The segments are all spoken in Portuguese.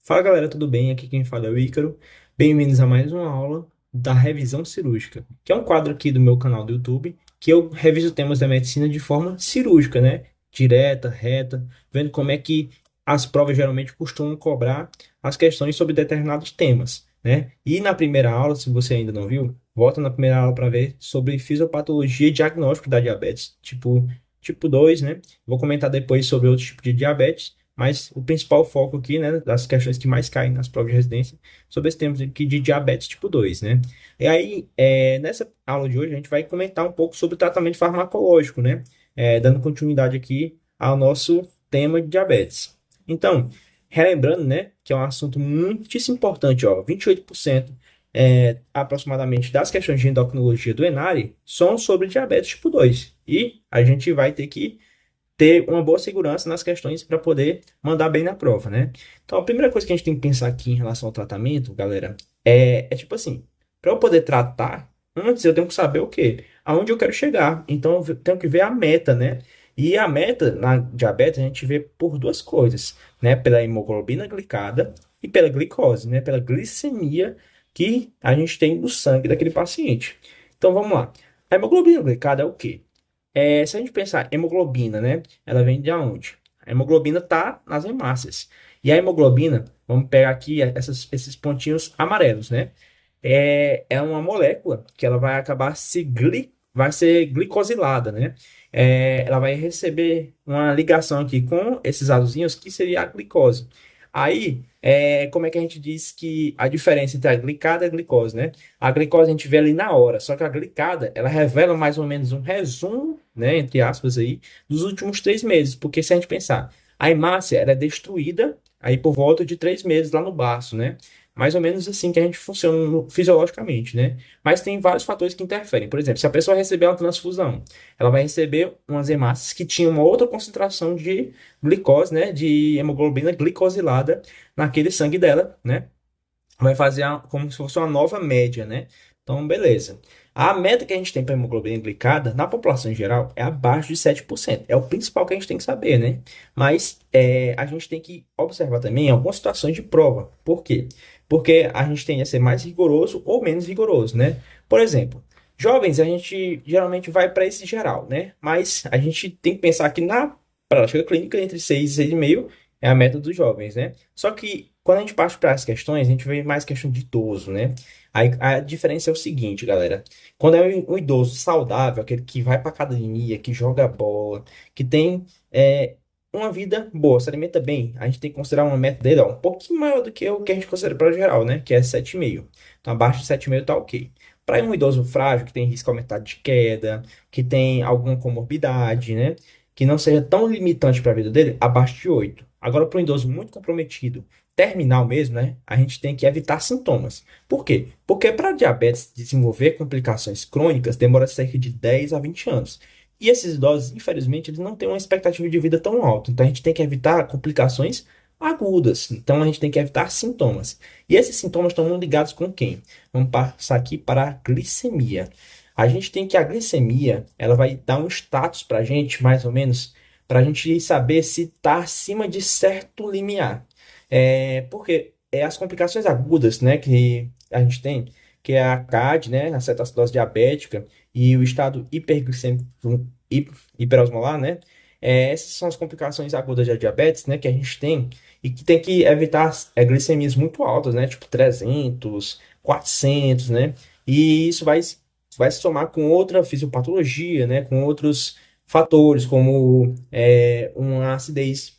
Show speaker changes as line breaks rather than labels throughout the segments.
Fala galera, tudo bem? Aqui quem fala é o Ícaro. Bem-vindos a mais uma aula da revisão cirúrgica, que é um quadro aqui do meu canal do YouTube, que eu reviso temas da medicina de forma cirúrgica, né? Direta, reta, vendo como é que as provas geralmente costumam cobrar as questões sobre determinados temas, né? E na primeira aula, se você ainda não viu, volta na primeira aula para ver sobre fisiopatologia e diagnóstico da diabetes, tipo 2, né? Vou comentar depois sobre outros tipos de diabetes. Mas o principal foco aqui, né, das questões que mais caem nas provas de residência, sobre esse tema aqui de diabetes tipo 2, né? E aí, nessa aula de hoje, a gente vai comentar um pouco sobre o tratamento farmacológico, né? Dando continuidade aqui ao nosso tema de diabetes. Então, relembrando, né, que é um assunto muitíssimo importante, ó, 28% aproximadamente das questões de endocrinologia do ENARI são sobre diabetes tipo 2. E a gente vai ter que ter uma boa segurança nas questões para poder mandar bem na prova, né? Então, a primeira coisa que a gente tem que pensar aqui em relação ao tratamento, galera, é tipo assim, para eu poder tratar, antes eu tenho que saber o quê? Aonde eu quero chegar. Então, eu tenho que ver a meta, né? E a meta na diabetes a gente vê por duas coisas, né? Pela hemoglobina glicada e pela glicose, né? Pela glicemia que a gente tem no sangue daquele paciente. Então, vamos lá. A hemoglobina glicada é o quê? Se a gente pensar hemoglobina, né? Ela vem de onde? A hemoglobina está nas hemácias. E a hemoglobina, vamos pegar aqui esses pontinhos amarelos, né? É uma molécula que ela vai acabar vai ser glicosilada, né? Ela vai receber uma ligação aqui com esses azulzinhos, que seria a glicose. Aí, como é que a gente diz que a diferença entre a glicada e a glicose, né? A glicose a gente vê ali na hora, só que a glicada, ela revela mais ou menos um resumo, né, entre aspas aí, dos últimos 3 meses, porque se a gente pensar, a hemácia, ela é destruída aí por volta de 3 meses lá no baço, né? Mais ou menos assim que a gente funciona fisiologicamente, né? Mas tem vários fatores que interferem. Por exemplo, se a pessoa receber uma transfusão, ela vai receber umas hemácias que tinham uma outra concentração de glicose, né? De hemoglobina glicosilada naquele sangue dela, né? Vai fazer como se fosse uma nova média, né? Então, beleza. A meta que a gente tem para hemoglobina glicada na população em geral é abaixo de 7%. É o principal que a gente tem que saber, né? Mas a gente tem que observar também algumas situações de prova. Por quê? Porque a gente tem a ser mais rigoroso ou menos rigoroso, né? Por exemplo, jovens, a gente geralmente vai para esse geral, né? Mas a gente tem que pensar que na prática clínica, entre 6 e 6,5 é a meta dos jovens, né? Só que quando a gente parte para as questões, a gente vê mais questão de idoso, né? Aí a diferença é o seguinte, galera. Quando é um idoso saudável, aquele que vai para academia, que joga bola, que tem uma vida boa, se alimenta bem, a gente tem que considerar uma meta dele, ó, um pouquinho maior do que o que a gente considera para geral, né? Que é 7,5. Então, abaixo de 7,5 tá ok. Para um idoso frágil, que tem risco aumentado de queda, que tem alguma comorbidade, né? Que não seja tão limitante para a vida dele, abaixo de 8. Agora, para um idoso muito comprometido, terminal mesmo, né? A gente tem que evitar sintomas. Por quê? Porque para diabetes desenvolver complicações crônicas demora cerca de 10 a 20 anos. E esses idosos, infelizmente, eles não têm uma expectativa de vida tão alta. Então a gente tem que evitar complicações agudas. Então a gente tem que evitar sintomas. E esses sintomas estão muito ligados com quem? Vamos passar aqui para a glicemia. A gente tem que a glicemia, ela vai dar um status para a gente, mais ou menos, para a gente saber se está acima de certo limiar. Porque as complicações agudas, né, que a gente tem, que é a CAD, né, a cetoacidose diabética, e o estado hiperglicêmico hiperosmolar, né, essas são as complicações agudas da diabetes, né, que a gente tem, e que tem que evitar glicemias muito altas, né, tipo 300, 400, né, e isso vai se somar com outra fisiopatologia, né, com outros fatores, como uma acidez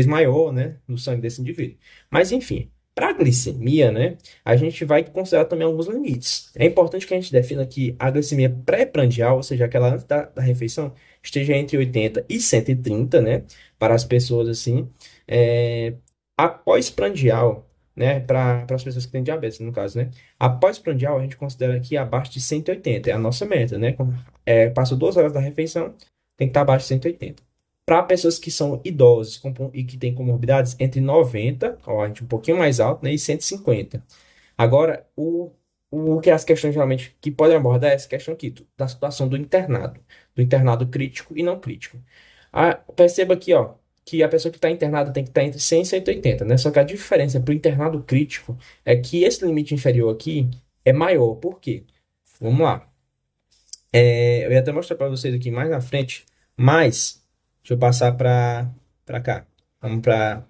maior, né, no sangue desse indivíduo. Mas, enfim, para a glicemia, né, a gente vai considerar também alguns limites. É importante que a gente defina que a glicemia pré-prandial, ou seja, aquela antes da refeição, esteja entre 80 e 130, né, para as pessoas assim. Após prandial, né, para as pessoas que têm diabetes, no caso, né, após prandial, a gente considera que abaixo de 180 é a nossa meta, né, passou 2 horas da refeição, tem que estar abaixo de 180. Para pessoas que são idosos e que têm comorbidades, entre 90, ó, a gente um pouquinho mais alto, né, e 150. Agora, o que as questões geralmente que podem abordar é essa questão aqui, da situação do internado crítico e não crítico. Perceba aqui, ó, que a pessoa que está internada tem que estar entre 100 e 180, né? Só que a diferença para o internado crítico é que esse limite inferior aqui é maior. Por quê? Vamos lá. Eu ia até mostrar para vocês aqui mais na frente, mas deixa eu passar para cá. Vamos para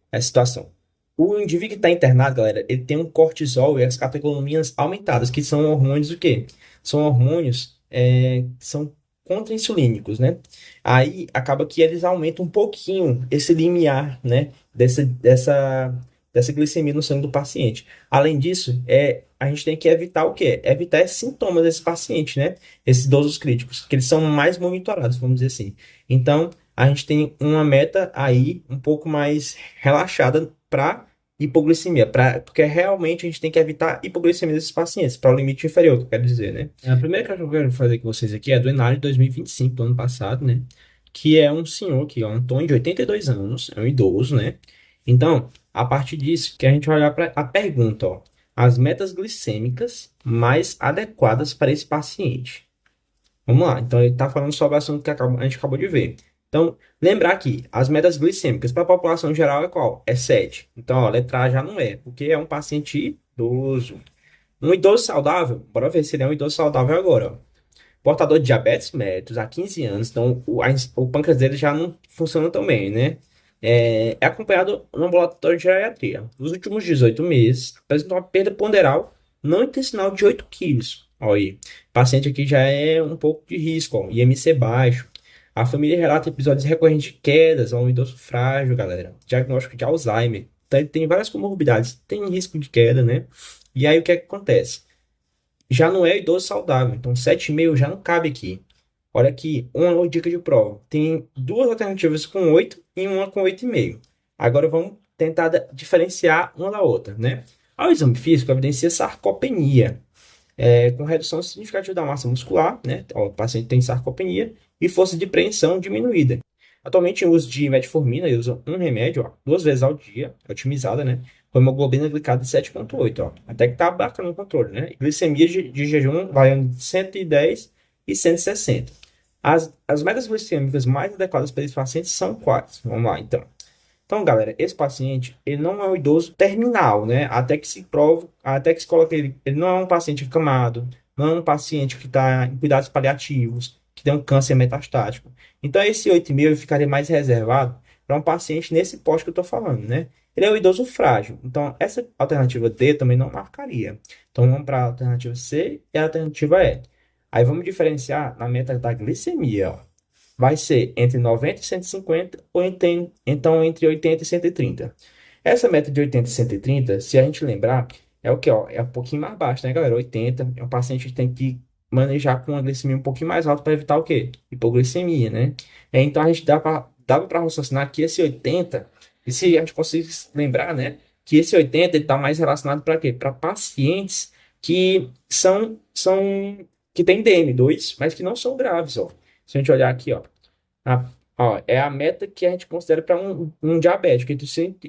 essa situação. O indivíduo que está internado, galera, ele tem um cortisol e as catecolaminas aumentadas, que são hormônios o quê? São hormônios que são contra-insulínicos, né? Aí acaba que eles aumentam um pouquinho esse limiar, né? Dessa glicemia no sangue do paciente. Além disso, a gente tem que evitar o quê? Evitar esses sintomas desse paciente, né? Esses idosos críticos, que eles são mais monitorados, vamos dizer assim. Então, a gente tem uma meta aí um pouco mais relaxada para hipoglicemia, porque realmente a gente tem que evitar hipoglicemia desses pacientes, para o limite inferior, que eu quero dizer, né? A primeira que eu quero fazer com vocês aqui é do ENARI de 2025, do ano passado, né? Que é um senhor aqui, ó, Antônio, de 82 anos, é um idoso, né? Então, a partir disso, que a gente vai olhar para a pergunta, ó, as metas glicêmicas mais adequadas para esse paciente. Vamos lá, então ele está falando sobre o assunto que a gente acabou de ver. Então, lembrar que as metas glicêmicas para a população geral é qual? É 7. Então, ó, letra A já não é, porque é um paciente idoso. Um idoso saudável, bora ver se ele é um idoso saudável agora, ó. Portador de diabetes mellitus há 15 anos, então o pâncreas dele já não funciona tão bem, né? É acompanhado no ambulatório de geriatria. Nos últimos 18 meses, apresentou uma perda ponderal não intencional de 8 quilos. Olha aí, o paciente aqui já é um pouco de risco, ó, IMC baixo. A família relata episódios recorrentes de quedas, um idoso frágil, galera. Diagnóstico de Alzheimer. Então, ele tem várias comorbidades, tem risco de queda, né? E aí, o que é que acontece? Já não é idoso saudável, então 7,5 já não cabe aqui. Olha aqui, uma dica de prova. Tem duas alternativas com 8 e uma com 8,5. Agora vamos tentar diferenciar uma da outra, né? Ao exame físico, evidencia sarcopenia, com redução significativa da massa muscular, né? O paciente tem sarcopenia e força de preensão diminuída. Atualmente, o uso de metformina, ele usa um remédio, ó, 2 vezes ao dia, otimizada, né? Com hemoglobina glicada de 7,8, ó. Até que tá bacana no controle, né? E glicemia de jejum variando de 110 e 160. As metas glicêmicas mais adequadas para esse paciente são quais? Vamos lá, então. Então, galera, esse paciente, ele não é um idoso terminal, né? Até que se prove, até que se coloque ele não é um paciente acamado, não é um paciente que está em cuidados paliativos, que tem um câncer metastático. Então, esse 8,5 ficaria mais reservado para um paciente nesse poste que eu estou falando, né? Ele é um idoso frágil. Então, essa alternativa D também não marcaria. Então, vamos para a alternativa C e a alternativa E. Aí, vamos diferenciar na meta da glicemia, ó. Vai ser entre 90 e 150, ou então entre 80 e 130. Essa meta de 80 e 130, se a gente lembrar, é o que, ó, é um pouquinho mais baixo, né, galera? 80 é um paciente que tem que manejar com uma glicemia um pouquinho mais alta para evitar o quê? Hipoglicemia, né? Então a gente dava para raciocinar que esse 80, e se a gente conseguir lembrar, né, que esse 80 está mais relacionado para quê? Para pacientes que que têm DM2, mas que não são graves, ó. Se a gente olhar aqui, ó, é a meta que a gente considera para um diabético,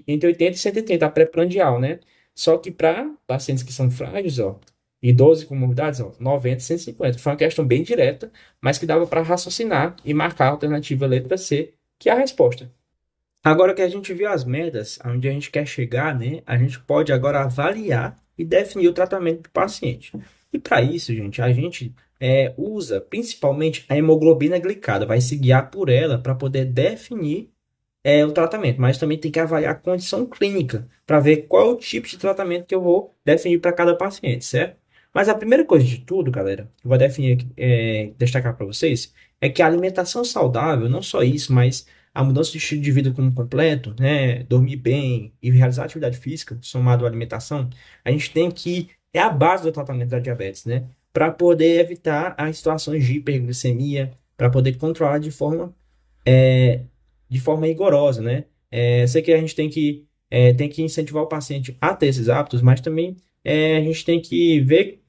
entre 80 e 130, a pré-prandial, né? Só que para pacientes que são frágeis, ó, idosos e com comorbidades, ó, 90 e 150. Foi uma questão bem direta, mas que dava para raciocinar e marcar a alternativa letra C, que é a resposta. Agora que a gente viu as metas, aonde a gente quer chegar, né? A gente pode agora avaliar e definir o tratamento do paciente. E para isso, gente, a gente usa principalmente a hemoglobina glicada, vai se guiar por ela para poder definir o tratamento, mas também tem que avaliar a condição clínica para ver qual é o tipo de tratamento que eu vou definir para cada paciente, certo? Mas a primeira coisa de tudo, galera, que eu vou definir aqui, destacar para vocês, é que a alimentação saudável, não só isso, mas a mudança de estilo de vida como completo, né, dormir bem e realizar atividade física, somado à alimentação, a gente tem que é a base do tratamento da diabetes, né? Para poder evitar as situações de hiperglicemia, para poder controlar é, de forma rigorosa, né? Sei que a gente tem que incentivar o paciente a ter esses hábitos, mas também a gente tem que ver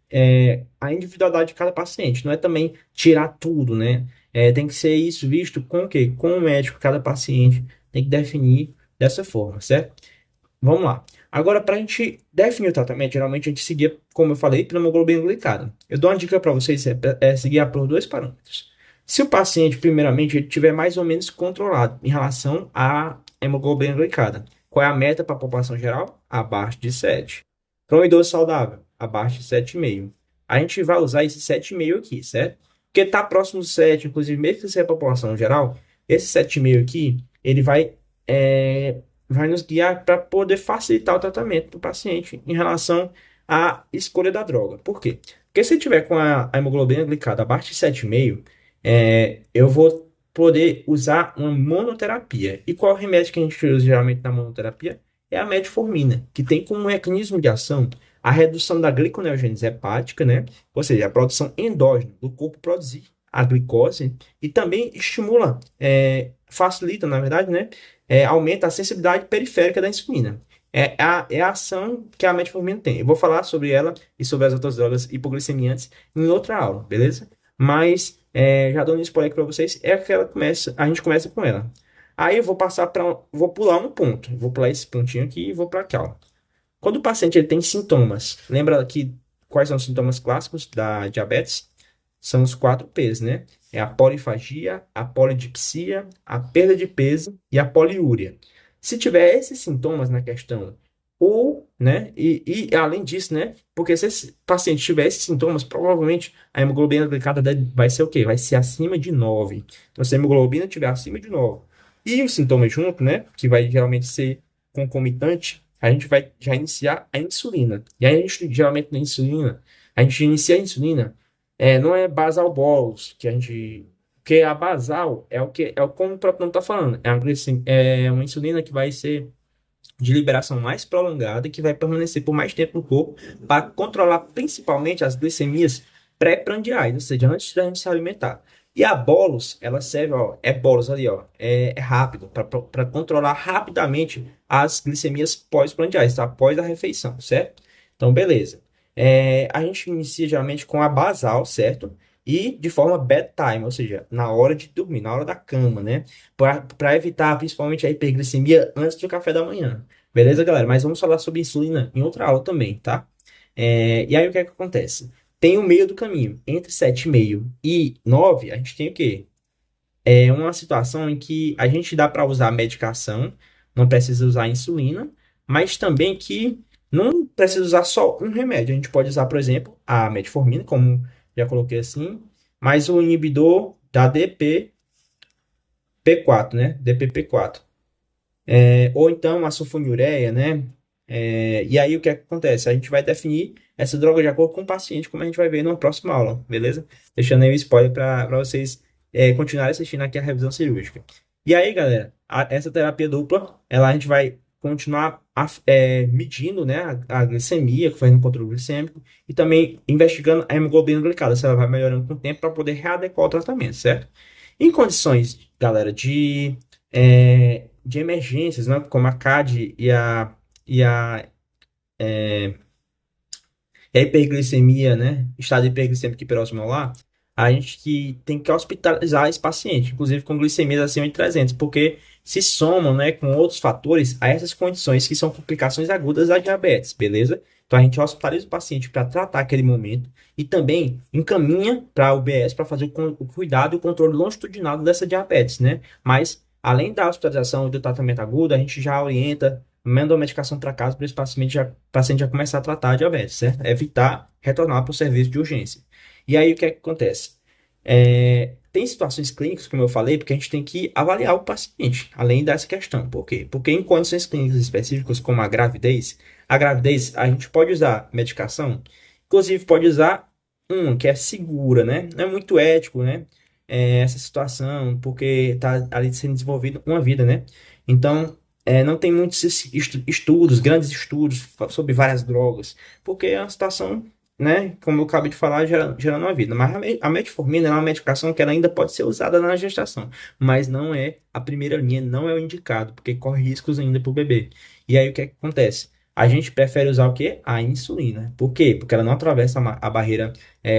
a individualidade de cada paciente, não é também tirar tudo, né? Tem que ser isso visto com o quê? Com o médico, cada paciente tem que definir dessa forma, certo? Vamos lá. Agora, para a gente definir o tratamento, geralmente a gente seguia, como eu falei, pela hemoglobina glicada. Eu dou uma dica para vocês, seguir por dois parâmetros. Se o paciente, primeiramente, ele tiver mais ou menos controlado em relação à hemoglobina glicada. Qual é a meta para a população geral? Abaixo de 7. Para um idoso saudável, abaixo de 7,5. A gente vai usar esse 7,5 aqui, certo? Porque está próximo do 7, inclusive, mesmo que seja a população geral, esse 7,5 aqui, ele vai nos guiar para poder facilitar o tratamento do paciente em relação à escolha da droga. Por quê? Porque se tiver com a hemoglobina glicada abaixo de 7,5, eu vou poder usar uma monoterapia. E qual é o remédio que a gente usa geralmente na monoterapia? É a metformina, que tem como mecanismo de ação a redução da gliconeogênese hepática, né? Ou seja, a produção endógena do corpo produzir a glicose e também estimula, facilita, na verdade, né? Aumenta a sensibilidade periférica da insulina. É a ação que a metformina tem. Eu vou falar sobre ela e sobre as outras drogas hipoglicemiantes em outra aula, beleza? Mas, já dando um spoiler aqui para vocês, a gente começa com ela. Aí eu vou pular um ponto. Vou pular esse pontinho aqui e vou para cá, ó. Quando o paciente ele tem sintomas, lembra aqui quais são os sintomas clássicos da diabetes? São os 4 P's, né? É a polifagia, a polidipsia, a perda de peso e a poliúria. Se tiver esses sintomas na questão, ou, né, e além disso, né, porque se esse paciente tiver esses sintomas, provavelmente a hemoglobina glicada dele vai ser o quê? Vai ser acima de 9. Então, se a hemoglobina estiver acima de 9 e os sintomas junto, né, que vai geralmente ser concomitante, a gente vai já iniciar a insulina. E aí, a gente, geralmente, na insulina, a gente inicia a insulina, não é basal bolus, que a gente. Porque a basal é o que como o próprio nome está falando. É uma insulina que vai ser de liberação mais prolongada e que vai permanecer por mais tempo no corpo para controlar principalmente as glicemias pré-prandiais, ou seja, antes da gente se alimentar. E a bolus, ela serve, ó, é bolus ali, ó, é rápido, para controlar rapidamente as glicemias pós-prandiais, tá? Após a refeição, certo? Então, beleza. A gente inicia geralmente com a basal, certo? E de forma bedtime, ou seja, na hora de dormir, na hora da cama, né? Para evitar principalmente a hiperglicemia antes do café da manhã. Beleza, galera? Mas vamos falar sobre insulina em outra aula também, tá? E aí o que é que acontece? Tem o meio do caminho. Entre 7,5 e 9, a gente tem o quê? É uma situação em que a gente dá para usar medicação, não precisa usar insulina, mas também que não precisa usar só um remédio. A gente pode usar, por exemplo, a metformina, como já coloquei assim, mas o inibidor da DPP4, né? DPP4. Ou então a sulfonilureia, né? E aí o que acontece? A gente vai definir essa droga de acordo com o paciente, como a gente vai ver numa próxima aula, beleza? Deixando aí o spoiler para vocês continuarem assistindo aqui a revisão cirúrgica. E aí, galera, essa terapia dupla, a gente vai continuar medindo, né, a glicemia, fazendo controle glicêmico, e também investigando a hemoglobina glicada, se ela vai melhorando com o tempo para poder readequar o tratamento, certo? Em condições, galera, de emergências, né, como a CAD e a hiperglicemia, né? Estado de hiperglicêmico hiperosmolar, a gente que tem que hospitalizar esse paciente, inclusive com glicemias acima de 300, porque se somam, né, com outros fatores a essas condições que são complicações agudas da diabetes, beleza? Então a gente hospitaliza o paciente para tratar aquele momento e também encaminha para a UBS para fazer o cuidado e o controle longitudinal dessa diabetes, né? Mas além da hospitalização e do tratamento agudo, a gente já orienta, manda uma medicação para casa para esse paciente já começar a tratar a diabetes, certo? Evitar retornar para o serviço de urgência. E aí o que é que acontece? Tem situações clínicas, como eu falei, porque a gente tem que avaliar o paciente, além dessa questão. Por quê? Porque em condições clínicas específicas, como a gravidez, a gente pode usar medicação, inclusive pode usar uma que é segura, né? Não é muito ético, né? Essa situação, porque está ali sendo desenvolvida uma vida, né? Então, não tem muitos estudos, grandes estudos sobre várias drogas, porque é uma situação, né, como eu acabei de falar, gerando uma vida. Mas a metformina é uma medicação que ela ainda pode ser usada na gestação, mas não é a primeira linha, não é o indicado, porque corre riscos ainda para o bebê. E aí o que é que acontece? A gente prefere usar o quê? A insulina. Por quê? Porque ela não atravessa a barreira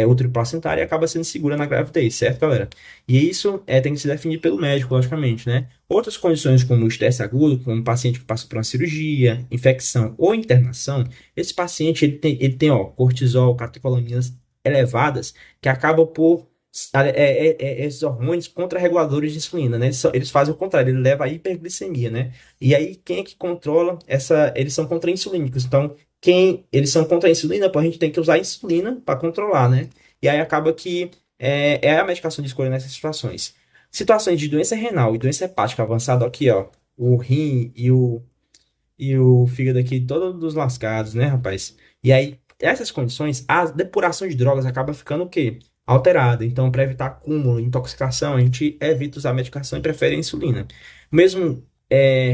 uteroplacentária e acaba sendo segura na gravidez, certo, galera? E isso tem que se definir pelo médico, logicamente, né? Outras condições como o estresse agudo, como um paciente que passa por uma cirurgia, infecção ou internação, esse paciente ele tem ó, cortisol, catecolaminas elevadas que acabam por esses hormônios contra-reguladores de insulina, né? Eles fazem o contrário, ele leva à hiperglicemia, né? E aí, quem é que controla essa? Eles são contra-insulínicos. Então, quem eles são contra a insulina, pô, a gente tem que usar a insulina para controlar, né? E aí acaba que é a medicação de escolha nessas situações. Situações de doença renal e doença hepática avançada, aqui, ó, o rim e o fígado aqui todos lascados, né, rapaz? E aí, essas condições, a depuração de drogas acaba ficando o quê? Alterada. Então, para evitar acúmulo, intoxicação, a gente evita usar medicação e prefere a insulina. Mesmo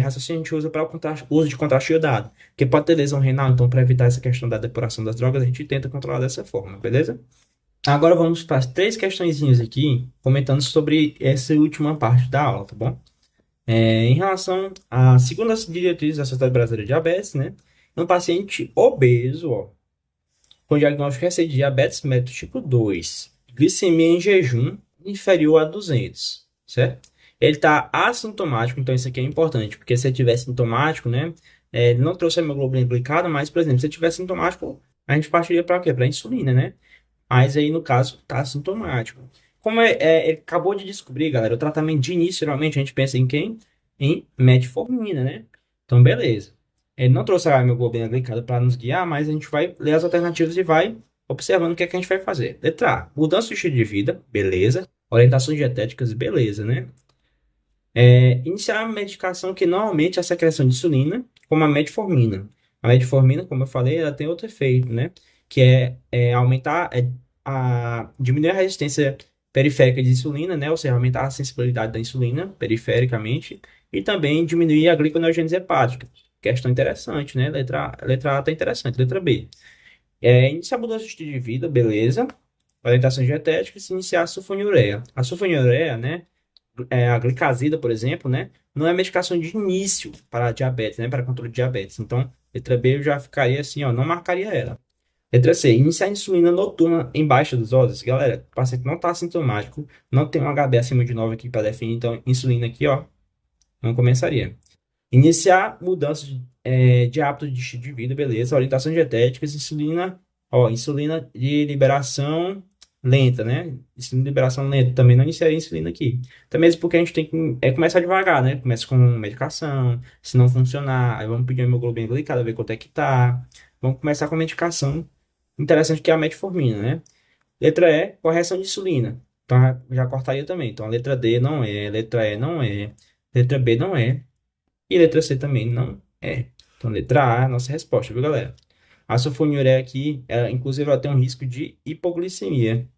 raciocínio a gente usa para o uso de contraste iodado, porque pode ter lesão renal, então para evitar essa questão da depuração das drogas, a gente tenta controlar dessa forma, beleza? Agora vamos para as três questõezinhas aqui, comentando sobre essa última parte da aula, tá bom? Em relação à segunda diretriz da Sociedade Brasileira de Diabetes, né? Um paciente obeso, ó, com diagnóstico recente de diabetes mellitus tipo 2, glicemia em jejum inferior a 200, certo? Ele está assintomático, então isso aqui é importante, porque se ele tiver sintomático, né? Ele não trouxe a hemoglobina glicada, mas, por exemplo, se ele tiver sintomático, a gente partiria para quê? Para insulina, né? Mas aí, no caso, está assintomático. Como ele acabou de descobrir, galera, o tratamento de início, geralmente a gente pensa em quem? Em metformina, né? Então, beleza. Ele não trouxe a hemoglobina glicada para nos guiar, mas a gente vai ler as alternativas e vai observando o que é que a gente vai fazer. Letra A, mudança de estilo de vida, beleza. Orientações dietéticas, beleza, né? Iniciar a medicação que normalmente é a secreção de insulina, como a metformina. A metformina, como eu falei, ela tem outro efeito, né? Que é aumentar, diminuir a resistência periférica de insulina, né? Ou seja, aumentar a sensibilidade da insulina perifericamente e também diminuir a gliconeogênese hepática. Questão interessante, né? Letra A tá interessante. Letra B. Iniciar a mudança de estilo de vida, beleza. Orientações dietéticas e iniciar a sulfonilureia. A sulfonilureia, né? A glicazida, por exemplo, né? Não é medicação de início para diabetes, né? Para controle de diabetes. Então, letra B eu já ficaria assim, ó, não marcaria ela. Letra C, iniciar a insulina noturna em baixa doses. Galera, o paciente não está sintomático, não tem um HB acima de 9 aqui para definir, então insulina aqui, ó, não começaria. Iniciar mudança de hábito de estilo de vida, beleza. Orientações dietéticas, insulina, ó, insulina de liberação lenta, né? Insulina de liberação lenta, também não iniciaria insulina aqui. Até mesmo porque a gente tem que começar devagar, né? Começa com medicação, se não funcionar, aí vamos pedir uma hemoglobina glicada, ver quanto é que tá. Vamos começar com medicação interessante que é a metformina, né? Letra E, correção de insulina. Então, já cortaria também. Então, a letra D não é, letra E não é, letra B não é. E letra C também não é. Então, letra A é a nossa resposta, viu, galera? A sulfonilureia aqui, inclusive, ela tem um risco de hipoglicemia,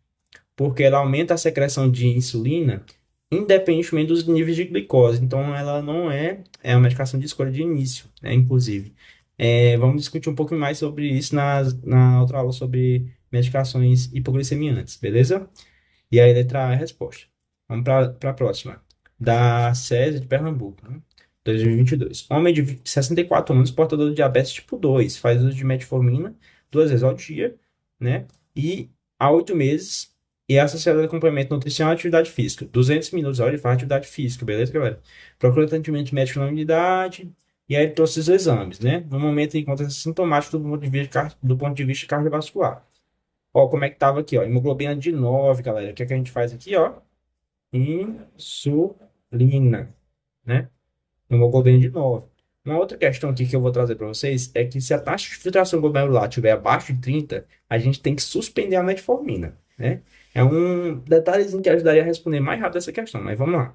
porque ela aumenta a secreção de insulina independentemente dos níveis de glicose. Então, ela não é uma medicação de escolha de início, né, inclusive. Vamos discutir um pouco mais sobre isso na outra aula sobre medicações hipoglicemiantes, beleza? E aí, letra A é a resposta. Vamos para a próxima. Da SESI de Pernambuco, né? 2022. Homem de 64 anos, portador de diabetes tipo 2, faz uso de metformina 2 vezes ao dia, né? E há 8 meses, e é associado a complemento nutricional e atividade física. 200 minutos a hora ele faz atividade física, beleza, galera? Procura atendimento médico na unidade, e aí ele trouxe os exames, né? No momento ele encontra sintomático do ponto de vista cardiovascular. Ó, como é que tava aqui, ó? Hemoglobina de 9, galera. O que é que a gente faz aqui, ó? Insulina, né? Hemoglobina de 9. Uma outra questão aqui que eu vou trazer para vocês é que se a taxa de filtração glomerular estiver abaixo de 30, a gente tem que suspender a metformina, né? É um detalhezinho que ajudaria a responder mais rápido essa questão, mas vamos lá.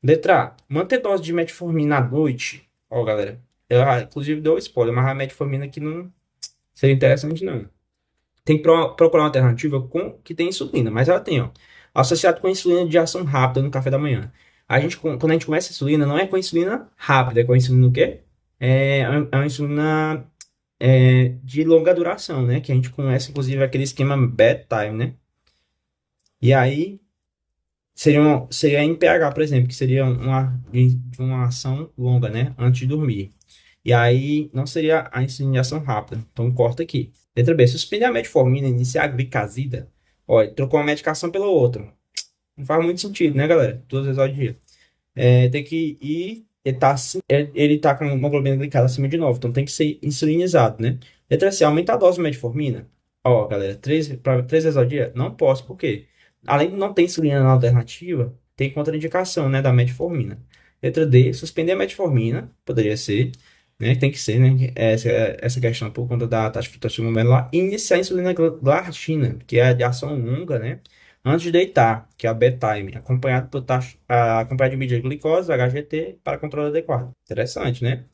Letra A. Manter dose de metformina à noite. Ó, galera. Eu, inclusive, dou spoiler, mas a metformina aqui não seria interessante, não. Tem que procurar uma alternativa que tem insulina, mas ela tem, ó. Associado com insulina de ação rápida no café da manhã. Quando a gente começa a insulina, não é com insulina rápida, é com insulina o quê? É uma insulina de longa duração, né? Que a gente conhece, inclusive, aquele esquema bedtime, né? E aí, seria em pH, por exemplo, que seria de uma ação longa, né? Antes de dormir. E aí, não seria a insulina de ação rápida. Então, corta aqui. Letra B. Suspender a metformina e iniciar a glicazida. Olha, trocou uma medicação pela outra. Não faz muito sentido, né, galera? 2 vezes ao dia. Tem que ir. Ele tá com uma hemoglobina glicada acima de 9, então tem que ser insulinizado, né? Letra C. Aumentar a dose de metformina. Ó, galera, 3 vezes ao dia? Não posso, por quê? além de não ter insulina na alternativa, tem contraindicação, né, da metformina. Letra D, suspender a metformina, poderia ser, né, tem que ser, né, essa questão por conta da taxa de filtração glomerular, e iniciar a insulina glargina, que é a de ação longa, né, antes de deitar, que é a bedtime, acompanhado de medida de glicose, HGT, para controle adequado. Interessante, né?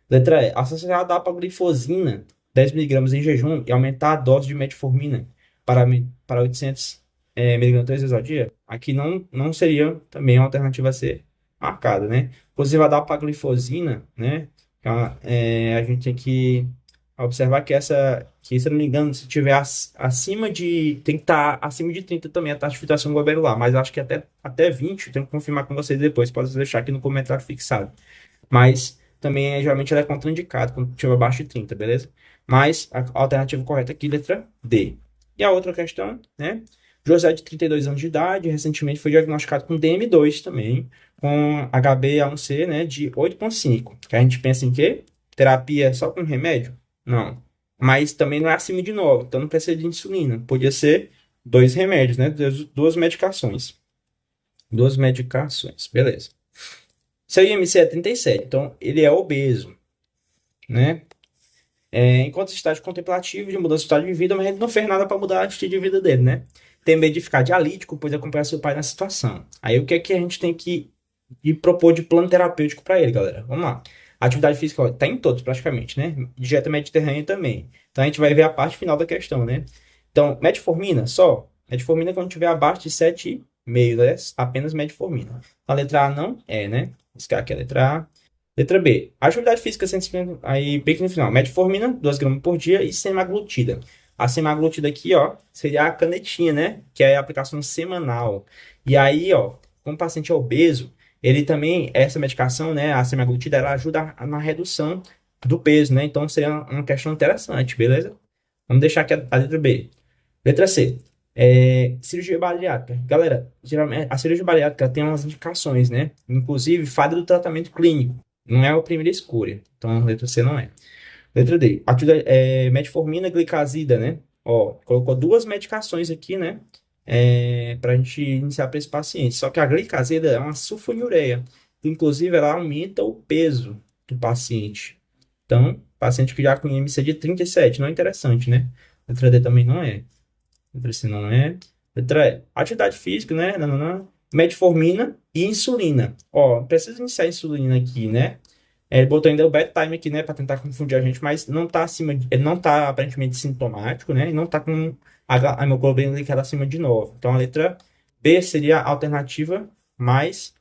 Letra E. Associar a dapaglifosina 10 miligramas em jejum e aumentar a dose de metformina para 800 miligramas 3 vezes ao dia. Aqui não seria também uma alternativa a ser marcada, né? Inclusive a dapaglifosina, né? A gente tem que observar que se eu não me engano, se tiver acima de, tem que estar acima de 30 também a taxa de filtração glomerular, mas acho que até 20, tenho que confirmar com vocês depois, pode deixar aqui no comentário fixado. Mas também, geralmente, ela é contraindicada quando tiver abaixo de 30, beleza? Mas a alternativa correta aqui, letra D. E a outra questão, né? José, de 32 anos de idade, recentemente foi diagnosticado com DM2 também, com HbA1c, né, de 8,5. Que a gente pensa em quê? Terapia só com remédio? Não. Mas também não é acima de 9, então não precisa de insulina. Podia ser dois remédios, né? Duas medicações. Duas medicações, beleza. Seu IMC é 37, então ele é obeso, né? Enquanto estágio contemplativo de mudança de estado de vida, mas ele não fez nada para mudar o estilo de vida dele, né? Tem medo de ficar dialítico, pois acompanhar seu pai na situação. Aí o que é que a gente tem que propor de plano terapêutico para ele, galera? Vamos lá. Atividade física, ó, tá em todos praticamente, né? Dieta mediterrânea também. Então a gente vai ver a parte final da questão, né? Então, metformina só. Metformina quando tiver abaixo de 7,5, né? Apenas metformina. A letra A não é, né? Riscar aqui a letra A. Letra B. Atividade física 150, aí bem que no final. Metformina, 2 gramas por dia e semaglutida. A semaglutida aqui, ó, seria a canetinha, né? Que é a aplicação semanal. E aí, ó, como o paciente é obeso, ele também, essa medicação, né, a semaglutida, ela ajuda na redução do peso, né? Então seria uma questão interessante, beleza? Vamos deixar aqui a letra B. Letra C. Cirurgia bariátrica. Galera, geralmente a cirurgia bariátrica tem umas indicações, né? Inclusive, falha do tratamento clínico. Não é a primeira escolha. Então, a letra C não é. Letra D. Metformina glicazida, né? Ó, colocou duas medicações aqui, né? Para a gente iniciar para esse paciente. Só que a glicazida é uma sulfonilureia. Inclusive, ela aumenta o peso do paciente. Então, paciente que já com IMC de 37, não é interessante, né? Letra D também não é. Letra C não é. Letra E. Atividade física, né? Não, não, não. Metformina e insulina. Ó, precisa iniciar a insulina aqui, né? Ele botou ainda o bedtime aqui, né? Pra tentar confundir a gente, mas não tá acima. Ele não tá aparentemente sintomático, né? E não tá com a hemoglobina glicada acima de 9. Então a letra B seria a alternativa mais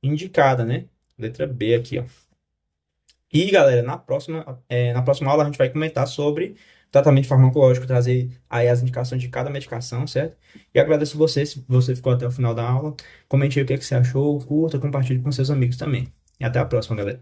indicada, né? Letra B aqui, ó. E, galera, na próxima aula a gente vai comentar sobre tratamento farmacológico, trazer aí as indicações de cada medicação, certo? E agradeço você, se você ficou até o final da aula. Comente aí o que é que você achou, curta, compartilhe com seus amigos também. E até a próxima, galera.